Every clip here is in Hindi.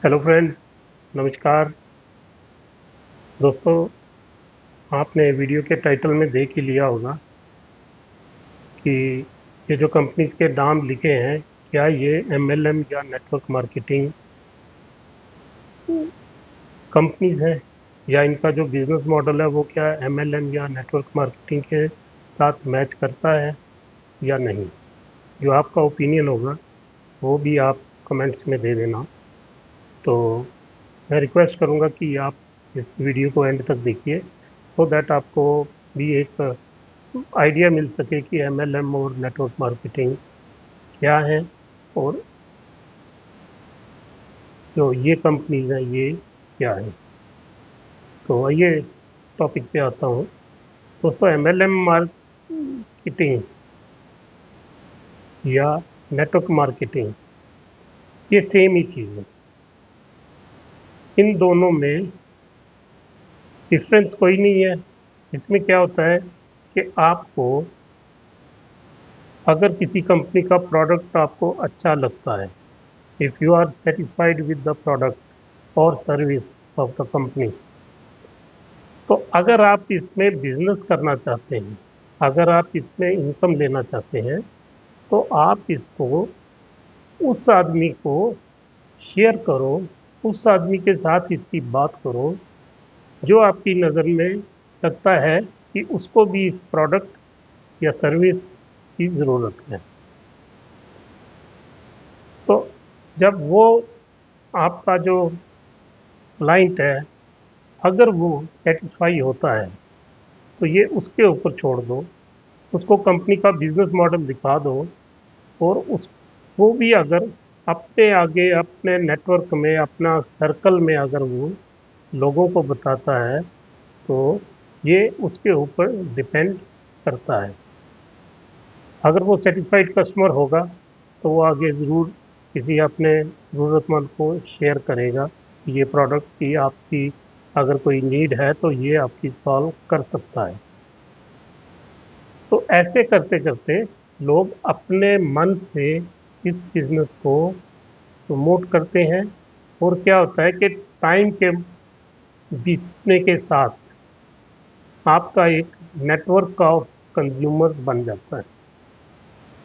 Hello friend. नमस्कार दोस्तों। आपने वीडियो के टाइटल में देख ही लिया होगा कि ये जो कंपनीज के नाम लिखे हैं, क्या ये एमएलएम या नेटवर्क मार्केटिंग कंपनीज हैं, या इनका जो बिजनेस मॉडल है वो क्या एमएलएम या नेटवर्क मार्केटिंग के साथ मैच करता है या नहीं। जो आपका ओपिनियन होगा वो भी आप कमेंट्स में दे देना। तो मैं रिक्वेस्ट करूंगा कि आप इस वीडियो को एंड तक देखिए, सो दैट आपको भी एक आइडिया मिल सके कि एमएलएम और नेटवर्क मार्केटिंग क्या है, और जो ये कंपनीज हैं ये क्या है। तो आइए टॉपिक पे आता हूँ। दोस्तों, एमएलएम मार्केटिंग या नेटवर्क मार्केटिंग ये सेम ही चीज़ है। इन दोनों में डिफरेंस कोई नहीं है। इसमें क्या होता है कि आपको, अगर किसी कंपनी का प्रोडक्ट आपको अच्छा लगता है, if you are satisfied with the product और सर्विस ऑफ द कंपनी, तो अगर आप इसमें बिजनेस करना चाहते हैं, अगर आप इसमें इनकम लेना चाहते हैं, तो आप इसको उस आदमी को शेयर करो, उस आदमी के साथ इसकी बात करो जो आपकी नज़र में लगता है कि उसको भी इस प्रोडक्ट या सर्विस की ज़रूरत है। तो जब वो आपका जो क्लाइंट है, अगर वो सेटिस्फाई होता है, तो ये उसके ऊपर छोड़ दो, उसको कंपनी का बिजनेस मॉडल दिखा दो, और उस वो भी अगर अपने आगे अपने नेटवर्क में अपना सर्कल में अगर वो लोगों को बताता है, तो ये उसके ऊपर डिपेंड करता है। अगर वो सेटिस्फाइड कस्टमर होगा तो वो आगे ज़रूर किसी अपने ज़रूरतमंद को शेयर करेगा कि ये प्रोडक्ट की आपकी अगर कोई नीड है तो ये आपकी सॉल्व कर सकता है। तो ऐसे करते करते लोग अपने मन से इस बिजनेस को प्रमोट करते हैं, और क्या होता है कि टाइम के बीतने के साथ आपका एक नेटवर्क ऑफ कंज्यूमर्स बन जाता है।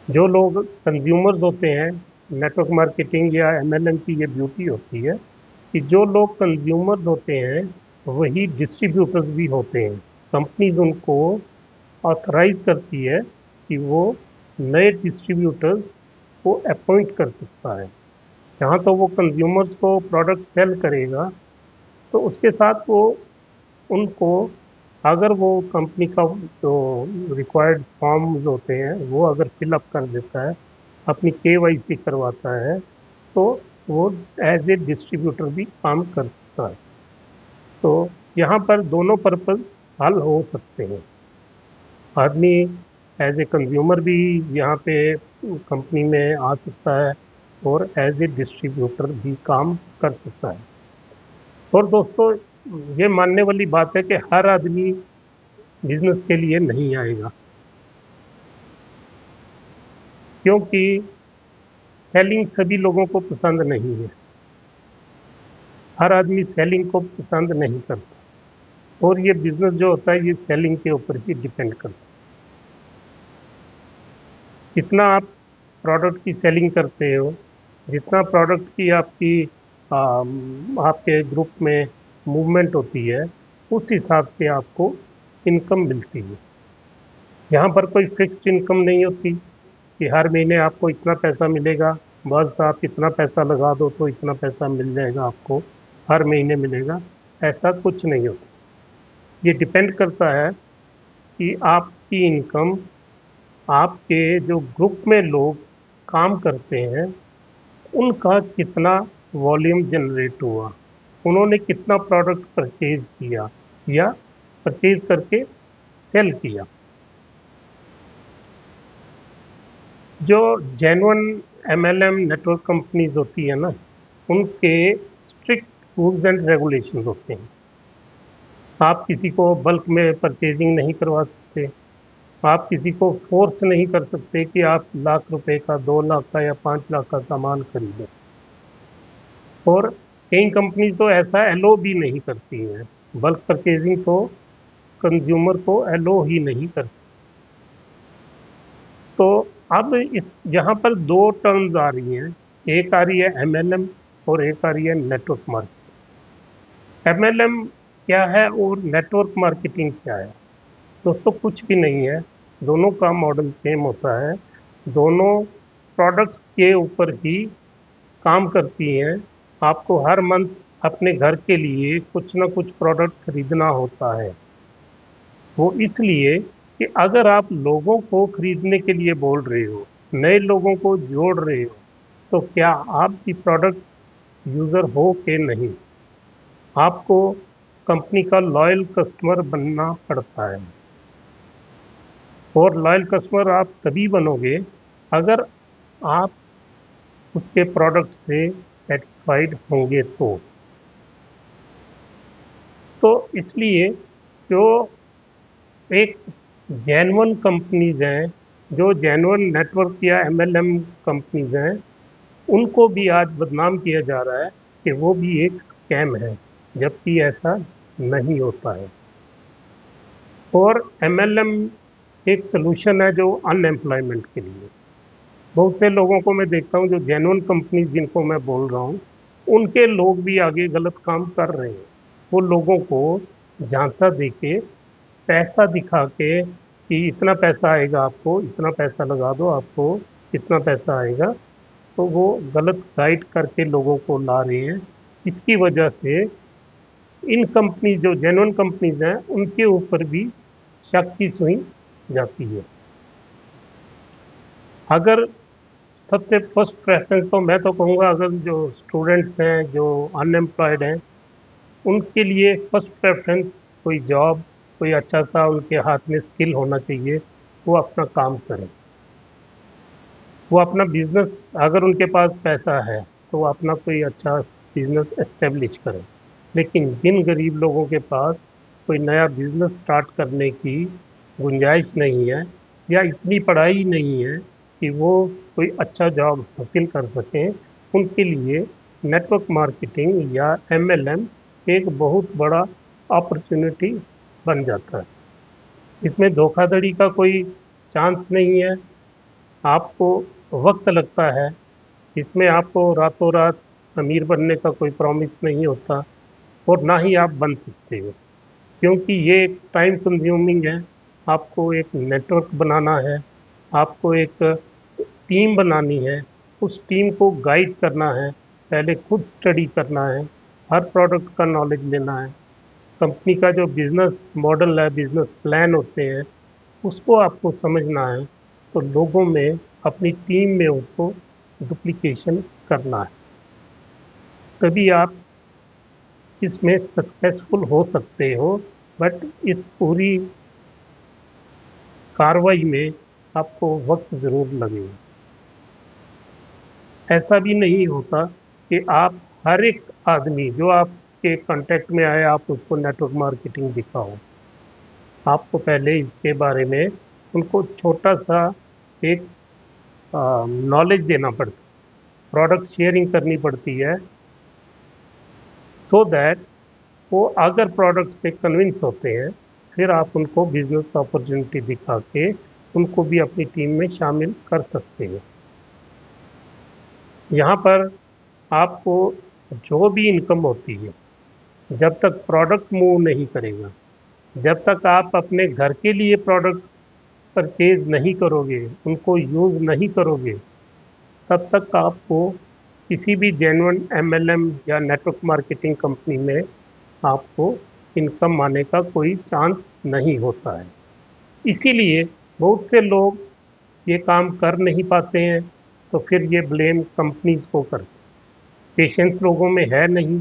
जो लोग कंज्यूमर्स होते हैं, नेटवर्क मार्केटिंग या एमएलएम की ये ब्यूटी होती है कि जो लोग कंज्यूमर्स होते हैं वही डिस्ट्रीब्यूटर्स भी होते हैं। कंपनीज उनको ऑथराइज करती है कि वो नए डिस्ट्रीब्यूटर्स को अपॉइंट कर सकता है। जहाँ तो वो कंज्यूमर्स को प्रोडक्ट सेल करेगा, तो उसके साथ वो उनको, अगर वो कंपनी का जो रिक्वायर्ड फॉर्म्स होते हैं वो अगर फिलअप कर देता है, अपनी केवाईसी करवाता है, तो वो एज ए डिस्ट्रीब्यूटर भी काम कर सकता है। तो यहाँ पर दोनों पर्पस हल हो सकते हैं। आदमी एज ए कंज्यूमर भी यहाँ पे कंपनी में आ सकता है, और एज ए डिस्ट्रीब्यूटर भी काम कर सकता है। और दोस्तों, ये मानने वाली बात है कि हर आदमी बिजनेस के लिए नहीं आएगा, क्योंकि सेलिंग सभी लोगों को पसंद नहीं है। हर आदमी सेलिंग को पसंद नहीं करता, और ये बिजनेस जो होता है ये सेलिंग के ऊपर ही डिपेंड करता है। जितना आप प्रोडक्ट की सेलिंग करते हो, जितना प्रोडक्ट की आपकी आपके ग्रुप में मूवमेंट होती है, उस हिसाब से आपको इनकम मिलती है। यहाँ पर कोई फिक्स्ड इनकम नहीं होती कि हर महीने आपको इतना पैसा मिलेगा, बस आप इतना पैसा लगा दो तो इतना पैसा मिल जाएगा आपको, हर महीने मिलेगा। ऐसा कुछ नहीं होता। ये डिपेंड करता है कि आपकी इनकम, आपके जो ग्रुप में लोग काम करते हैं उनका कितना वॉल्यूम जनरेट हुआ, उन्होंने कितना प्रोडक्ट परचेज किया या परचेज करके सेल किया। जो जेन्युइन एमएलएम नेटवर्क कंपनीज होती है ना, उनके स्ट्रिक्ट रूल्स एंड रेगुलेशंस होते हैं। आप किसी को बल्क में परचेजिंग नहीं करवा सकते। आप किसी को फोर्स नहीं कर सकते कि आप लाख रुपए का, 2 लाख का या 5 लाख का सामान खरीदें। और कई कंपनी तो ऐसा एलो भी नहीं करती हैं, बल्क परचेजिंग तो कंज्यूमर को एलो ही नहीं करती। तो अब इस यहाँ पर दो टर्म्स आ रही हैं, एक आ रही है एमएलएम और एक आ रही है नेटवर्क मार्केटिंग। एमएलएम क्या है और नेटवर्क मार्केटिंग क्या है? दोस्तों कुछ भी नहीं है, दोनों का मॉडल सेम होता है। दोनों प्रोडक्ट्स के ऊपर ही काम करती हैं। आपको हर मंथ अपने घर के लिए कुछ ना कुछ प्रोडक्ट खरीदना होता है। वो इसलिए कि अगर आप लोगों को खरीदने के लिए बोल रहे हो, नए लोगों को जोड़ रहे हो, तो क्या आप भी प्रोडक्ट यूजर हो के नहीं? आपको कंपनी का लॉयल कस्टमर बनना पड़ता है। और लॉयल कस्टमर आप तभी बनोगे अगर आप उसके प्रोडक्ट से सेटिस्फाइड होंगे तो इसलिए जो एक जेन्युइन कंपनीज हैं, जो जेन्युइन नेटवर्क या एमएलएम कंपनीज हैं, उनको भी आज बदनाम किया जा रहा है कि वो भी एक स्कैम है, जबकि ऐसा नहीं होता है। और एमएलएम एक सोल्यूशन है जो अनएम्प्लॉयमेंट के लिए। बहुत से लोगों को मैं देखता हूँ जो जेन्युइन कंपनी जिनको मैं बोल रहा हूँ, उनके लोग भी आगे गलत काम कर रहे हैं। वो लोगों को झांसा दे के, पैसा दिखा के कि इतना पैसा आएगा, आपको इतना पैसा लगा दो, आपको इतना पैसा आएगा, तो वो गलत गाइड करके लोगों को ला रहे हैं। इसकी वजह से इन कंपनी जो जेन्युइन कंपनीज हैं उनके ऊपर भी शक की सुई जाती है। अगर सबसे फर्स्ट प्रेफरेंस तो मैं तो कहूँगा, अगर जो स्टूडेंट्स हैं जो अनएम्प्लॉयड हैं, उनके लिए फर्स्ट प्रेफरेंस कोई जॉब, कोई अच्छा सा उनके हाथ में स्किल होना चाहिए। वो अपना काम करें, वो अपना बिजनेस, अगर उनके पास पैसा है तो वो अपना कोई अच्छा बिजनेस एस्टेब्लिश करें। लेकिन जिन गरीब लोगों के पास कोई नया बिजनेस स्टार्ट करने की गुंजाइश नहीं है या इतनी पढ़ाई नहीं है कि वो कोई अच्छा जॉब हासिल कर सकें, उनके लिए नेटवर्क मार्केटिंग या एमएलएम एक बहुत बड़ा अपॉर्चुनिटी बन जाता है। इसमें धोखाधड़ी का कोई चांस नहीं है। आपको वक्त लगता है, इसमें आपको रातों रात अमीर बनने का कोई प्रॉमिस नहीं होता, और ना ही आप बन सकते हो, क्योंकि ये एक टाइम कंज्यूमिंग है। आपको एक नेटवर्क बनाना है, आपको एक टीम बनानी है, उस टीम को गाइड करना है, पहले खुद स्टडी करना है, हर प्रोडक्ट का नॉलेज लेना है, कंपनी का जो बिजनेस मॉडल है, बिजनेस प्लान होते हैं, उसको आपको समझना है। तो लोगों में, अपनी टीम में उसको डुप्लीकेशन करना है, तभी आप इसमें सक्सेसफुल हो सकते हो। बट इस पूरी कार्रवाई में आपको वक्त ज़रूर लगेगा। ऐसा भी नहीं होता कि आप हर एक आदमी जो आपके कांटेक्ट में आए आप उसको नेटवर्क मार्केटिंग दिखाओ। आपको पहले इसके बारे में उनको छोटा सा एक नॉलेज देना पड़ता है, प्रोडक्ट शेयरिंग करनी पड़ती है, सो दैट वो अगर प्रोडक्ट से कन्विंस होते हैं, फिर आप उनको बिजनेस अपॉर्चुनिटी दिखा के उनको भी अपनी टीम में शामिल कर सकते हैं। यहाँ पर आपको जो भी इनकम होती है, जब तक प्रोडक्ट मूव नहीं करेगा, जब तक आप अपने घर के लिए प्रोडक्ट परचेज नहीं करोगे, उनको यूज़ नहीं करोगे, तब तक आपको किसी भी जेन्युइन एमएलएम या नेटवर्क मार्केटिंग कंपनी में आपको इनकम आने का कोई चांस नहीं होता है। इसीलिए बहुत से लोग ये काम कर नहीं पाते हैं, तो फिर ये ब्लेम कंपनीज को करते हैं। पेशेंस लोगों में है नहीं,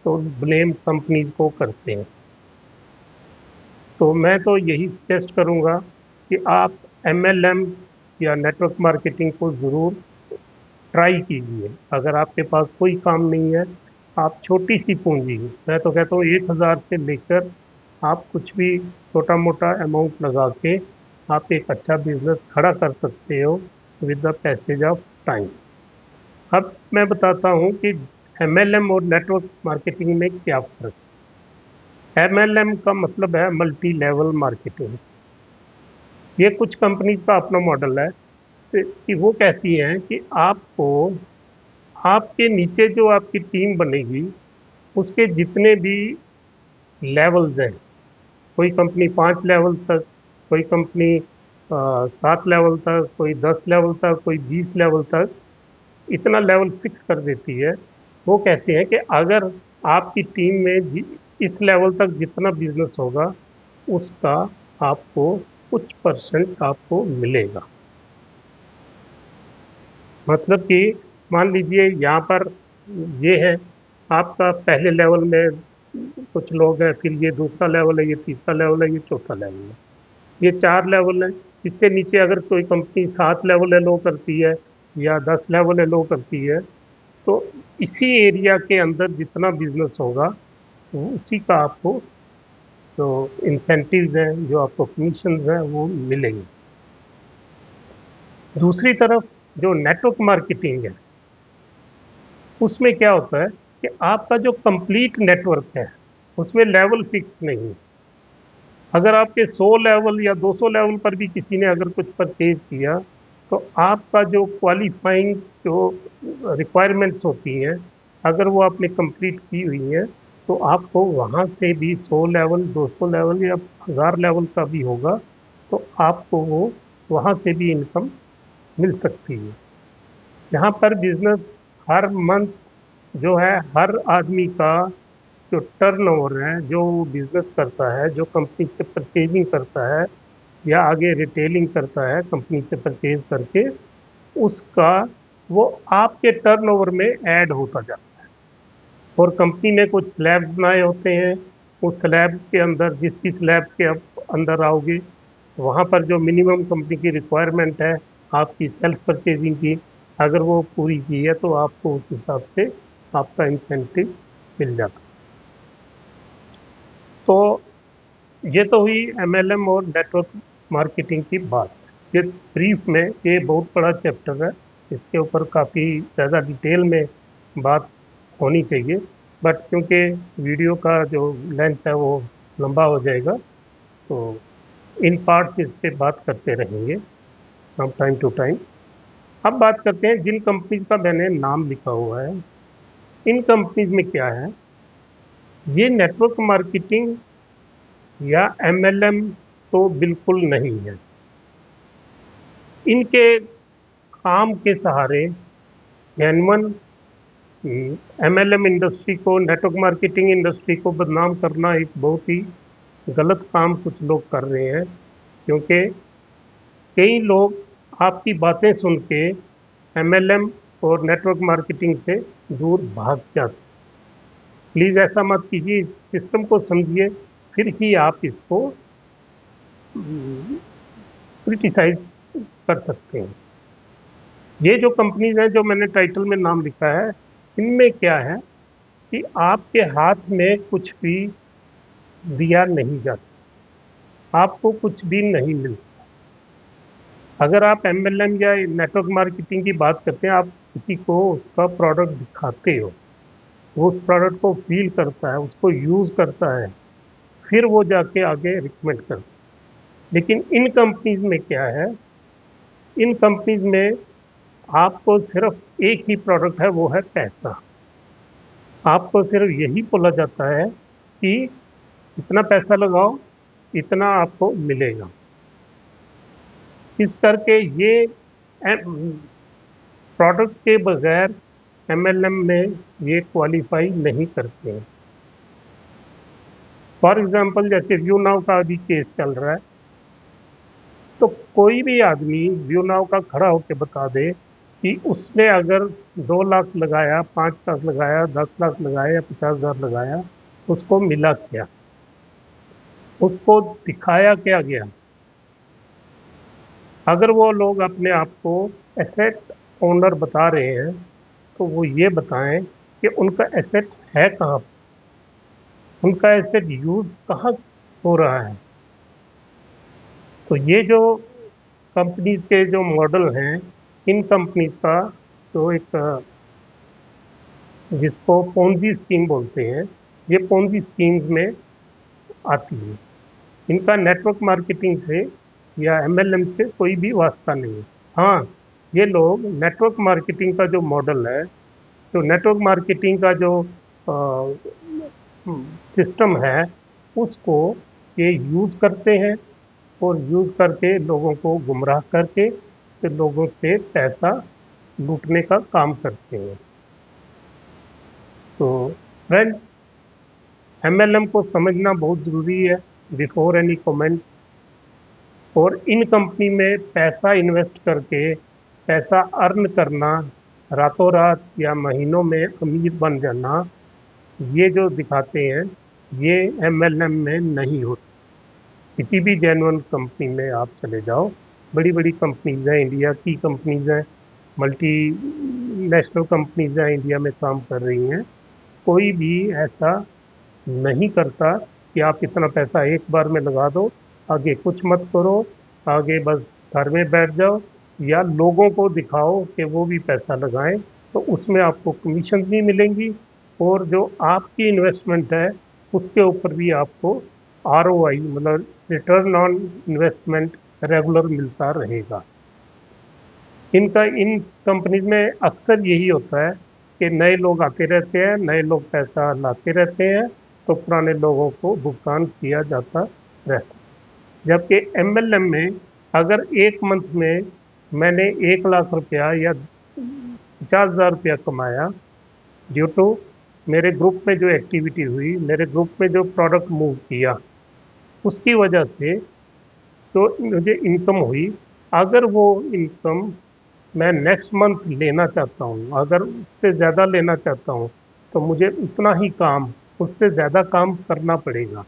तो ब्लेम कंपनीज को करते हैं। तो मैं तो यही सजेस्ट करूँगा कि आप एमएलएम या नेटवर्क मार्केटिंग को ज़रूर ट्राई कीजिए। अगर आपके पास कोई काम नहीं है, आप छोटी सी पूंजी, मैं तो कहता हूँ 1,000 से लेकर आप कुछ भी छोटा मोटा अमाउंट लगा के आप एक अच्छा बिजनेस खड़ा कर सकते हो with the passage of time. अब मैं बताता हूँ कि एमएलएम और नेटवर्क मार्केटिंग में क्या फ़र्क है? एमएलएम का मतलब है मल्टी लेवल मार्केटिंग। ये कुछ कंपनी का अपना मॉडल है कि वो कहती हैं कि आपको आपके नीचे जो आपकी टीम बनेगी उसके जितने भी लेवल्स हैं, कोई कंपनी 5 लेवल तक, कोई कंपनी 7 लेवल तक, कोई 10 लेवल तक, कोई 20 लेवल तक, इतना लेवल फिक्स कर देती है। वो कहते हैं कि अगर आपकी टीम में इस लेवल तक जितना बिजनेस होगा उसका आपको कुछ परसेंट आपको मिलेगा। मतलब कि मान लीजिए यहाँ पर ये है, आपका पहले लेवल में कुछ लोग हैं, फिर ये दूसरा लेवल है, ये तीसरा लेवल है, ये चौथा लेवल है, ये 4 लेवल है। इससे नीचे अगर कोई कंपनी 7 लेवल लो करती है या 10 लेवल लो करती है, तो इसी एरिया के अंदर जितना बिजनेस होगा वो उसी का आपको जो इंसेंटिव्स हैं, जो आपको कमीशन हैं, वो मिलेंगे। दूसरी तरफ जो नेटवर्क मार्केटिंग है उसमें क्या होता है कि आपका जो कंप्लीट नेटवर्क है उसमें लेवल फिक्स नहीं है। अगर आपके 100 लेवल या 200 लेवल पर भी किसी ने अगर कुछ परचेज किया, तो आपका जो क्वालिफाइंग जो रिक्वायरमेंट्स होती हैं, अगर वो आपने कंप्लीट की हुई है, तो आपको वहाँ से भी 100 लेवल, 200 लेवल या 1000 लेवल का भी होगा, तो आपको वो वहाँ से भी इनकम मिल सकती है। यहाँ पर बिजनेस हर मंथ जो है, हर आदमी का जो टर्नओवर है, जो बिजनेस करता है, जो कंपनी से परचेजिंग करता है या आगे रिटेलिंग करता है कंपनी से परचेज करके, उसका वो आपके टर्नओवर में ऐड होता जाता है। और कंपनी ने कुछ स्लैब बनाए होते हैं, उस स्लैब के अंदर, जिस भी स्लैब के आप अंदर आओगे, वहाँ पर जो मिनिमम कंपनी की रिक्वायरमेंट है आपकी सेल्फ परचेजिंग की, अगर वो पूरी की है तो आपको उस हिसाब से आपका इंसेंटिव मिल जाता है। तो ये तो हुई एमएलएम और नेटवर्क मार्केटिंग की बात। ये ब्रीफ में ये बहुत बड़ा चैप्टर है, इसके ऊपर काफ़ी ज़्यादा डिटेल में बात होनी चाहिए, बट क्योंकि वीडियो का जो लेंथ है वो लंबा हो जाएगा, तो इन पार्ट्स इस पे बात करते रहेंगे फ्रॉम टाइम टू टाइम। अब बात करते हैं जिन कंपनीज का मैंने नाम लिखा हुआ है, इन कंपनीज में क्या है। ये नेटवर्क मार्केटिंग या एमएलएम तो बिल्कुल नहीं है। इनके काम के सहारे जेन्युइन एमएलएम इंडस्ट्री को, नेटवर्क मार्केटिंग इंडस्ट्री को बदनाम करना एक बहुत ही गलत काम कुछ लोग कर रहे हैं। क्योंकि कई लोग आपकी बातें सुन के एमएलएम और नेटवर्क मार्केटिंग से दूर भाग जाते। प्लीज़ ऐसा मत कीजिए, सिस्टम को समझिए, फिर ही आप इसको क्रिटिसाइज कर सकते हैं। ये जो कंपनीज हैं जो मैंने टाइटल में नाम लिखा है, इनमें क्या है कि आपके हाथ में कुछ भी दिया नहीं जाता, आपको कुछ भी नहीं मिलता। अगर आप एमएलएम या नेटवर्क मार्केटिंग की बात करते हैं, आप किसी को उसका प्रोडक्ट दिखाते हो, वो उस प्रोडक्ट को फील करता है, उसको यूज़ करता है, फिर वो जाके आगे रिकमेंड करता है। लेकिन इन कंपनीज में क्या है, इन कंपनीज में आपको सिर्फ एक ही प्रोडक्ट है, वो है पैसा। आपको सिर्फ यही बोला जाता है कि इतना पैसा लगाओ, इतना आपको मिलेगा। इस करके ये प्रोडक्ट के बगैर एमएलएम में ये क्वालिफाई नहीं करते हैं। फॉर एग्जांपल जैसे व्यू नाउ का अभी केस चल रहा है, तो कोई भी आदमी व्यू नाउ का खड़ा होकर बता दे कि उसने अगर 2 लाख लगाया, 5 लाख लगाया, 10 लाख लगाया या 50,000 लगाया, उसको मिला क्या, उसको दिखाया क्या गया। अगर वो लोग अपने आप को एसेट ओनर बता रहे हैं, तो वो ये बताएं कि उनका एसेट है कहाँ, उनका एसेट यूज कहाँ हो रहा है। तो ये जो कंपनीज के जो मॉडल हैं, इन कंपनीज का जो एक जिसको पोंजी स्कीम बोलते हैं। ये पोंजी स्कीम्स में आती है। इनका नेटवर्क मार्केटिंग से या एमएलएम से कोई भी वास्ता नहीं है। हाँ, ये लोग नेटवर्क मार्केटिंग का जो मॉडल है, तो नेटवर्क मार्केटिंग का जो सिस्टम है, उसको ये यूज करते हैं और यूज करके लोगों को गुमराह करके फिर लोगों से पैसा लूटने का काम करते हैं। तो फ्रेंड, एमएलएम को समझना बहुत जरूरी है बिफोर एनी कमेंट। और इन कंपनी में पैसा इन्वेस्ट करके पैसा अर्न करना, रातों रात या महीनों में अमीर बन जाना, ये जो दिखाते हैं, ये एमएलएम में नहीं होता। किसी भी जेन्युइन कंपनी में आप चले जाओ, बड़ी बड़ी कंपनीज हैं, इंडिया की कंपनीज हैं, मल्टी नेशनल कंपनीज हैं, इंडिया में काम कर रही हैं, कोई भी ऐसा नहीं करता कि आप इतना पैसा एक बार में लगा दो, आगे कुछ मत करो, आगे बस घर में बैठ जाओ या लोगों को दिखाओ कि वो भी पैसा लगाएं, तो उसमें आपको कमीशन भी मिलेंगी और जो आपकी इन्वेस्टमेंट है उसके ऊपर भी आपको आरओआई मतलब रिटर्न ऑन इन्वेस्टमेंट रेगुलर मिलता रहेगा। इन कंपनीज में अक्सर यही होता है कि नए लोग आते रहते हैं, नए लोग पैसा लाते रहते हैं, तो पुराने लोगों को भुगतान किया जाता रहता है। जबकि एमएलएम में अगर एक मंथ में मैंने 1 लाख रुपया या 50,000 रुपया कमाया, ड्यू टू मेरे ग्रुप में जो एक्टिविटी हुई, मेरे ग्रुप में जो प्रोडक्ट मूव किया, उसकी वजह से जो मुझे इनकम हुई, अगर वो इनकम मैं नेक्स्ट मंथ लेना चाहता हूँ, अगर उससे ज़्यादा लेना चाहता हूँ, तो मुझे उतना ही काम, उससे ज़्यादा काम करना पड़ेगा।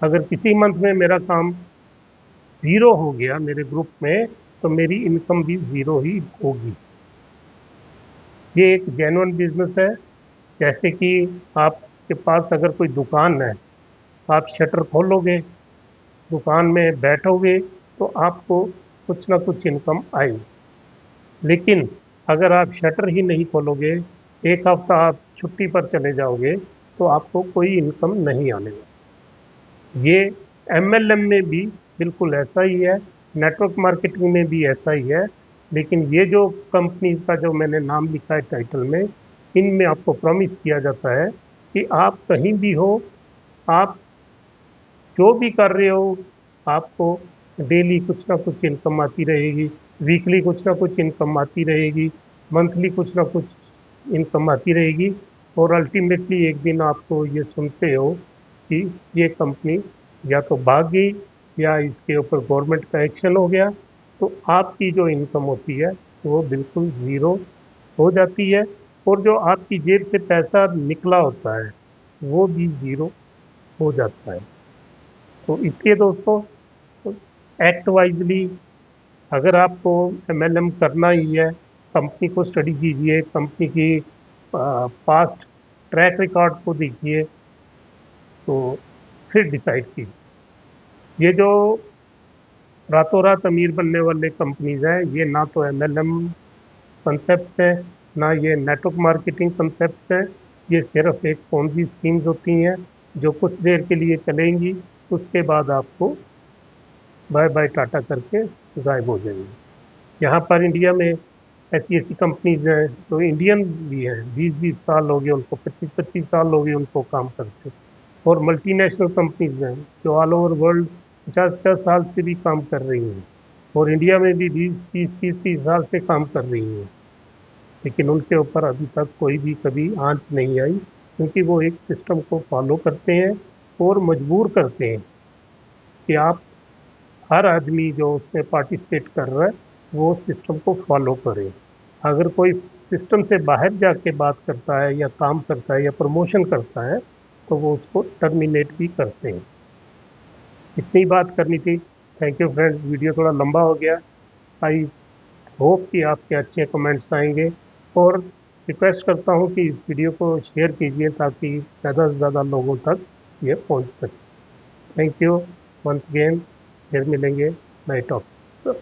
अगर किसी मंथ में मेरा काम ज़ीरो हो गया मेरे ग्रुप में, तो मेरी इनकम भी ज़ीरो ही होगी। ये एक जेन्युइन बिजनेस है। जैसे कि आपके पास अगर कोई दुकान है, आप शटर खोलोगे, दुकान में बैठोगे, तो आपको कुछ ना कुछ इनकम आएगी। लेकिन अगर आप शटर ही नहीं खोलोगे, एक हफ्ता आप छुट्टी पर चले जाओगे, तो आपको कोई इनकम नहीं आने वाली। ये एमएलएम में भी बिल्कुल ऐसा ही है, नेटवर्क मार्केटिंग में भी ऐसा ही है। लेकिन ये जो कंपनी का जो मैंने नाम लिखा है टाइटल में, इनमें आपको प्रॉमिस किया जाता है कि आप कहीं भी हो, आप जो भी कर रहे हो, आपको डेली कुछ ना कुछ इनकम आती रहेगी, वीकली कुछ ना कुछ इनकम आती रहेगी, मंथली कुछ ना कुछ इनकम आती रहेगी। और अल्टीमेटली एक दिन आपको ये सुनते हो कि ये कंपनी या तो भाग गई या इसके ऊपर गवर्नमेंट का एक्शन हो गया, तो आपकी जो इनकम होती है वो बिल्कुल ज़ीरो हो जाती है। और जो आपकी जेब से पैसा निकला होता है वो भी ज़ीरो हो जाता है। तो इसलिए दोस्तों, एक्ट वाइजली, अगर आपको एमएलएम करना ही है, कंपनी को स्टडी कीजिए, कंपनी की पास्ट ट्रैक रिकॉर्ड को देखिए, तो फिर डिसाइड कीजिए। ये जो रातों रात अमीर बनने वाले कंपनीज हैं, ये ना तो एमएलएम कंसेप्ट है, ना ये नेटवर्क मार्केटिंग कंसेप्ट है। ये सिर्फ एक पोंजी स्कीम्स होती हैं जो कुछ देर के लिए चलेंगी, उसके बाद आपको बाय बाय टाटा करके गायब हो जाएंगी। यहाँ पर इंडिया में ऐसी ऐसी कंपनीज हैं, तो इंडियन भी हैं, 20-20 साल हो गए उनको, 25-25 साल हो गए उनको काम करते। और मल्टीनेशनल कंपनीज हैं जो ऑल ओवर वर्ल्ड 50-50 साल से भी काम कर रही हैं, और इंडिया में भी 20-30-30-30 साल से काम कर रही हैं। लेकिन उनके ऊपर अभी तक कोई भी कभी आंच नहीं आई, क्योंकि वो एक सिस्टम को फॉलो करते हैं और मजबूर करते हैं कि आप, हर आदमी जो उसमें पार्टिसिपेट कर रहा है, वो सिस्टम को फॉलो करे। अगर कोई सिस्टम से बाहर जाके बात करता है या काम करता है या प्रमोशन करता है, तो वो उसको टर्मिनेट भी करते हैं। इतनी बात करनी थी। थैंक यू फ्रेंड्स, वीडियो थोड़ा लंबा हो गया। आई होप कि आपके अच्छे कमेंट्स आएंगे, और रिक्वेस्ट करता हूँ कि इस वीडियो को शेयर कीजिए ताकि ज़्यादा से ज़्यादा लोगों तक ये पहुँच सके। Thank you once again. फिर मिलेंगे नए टॉपिक।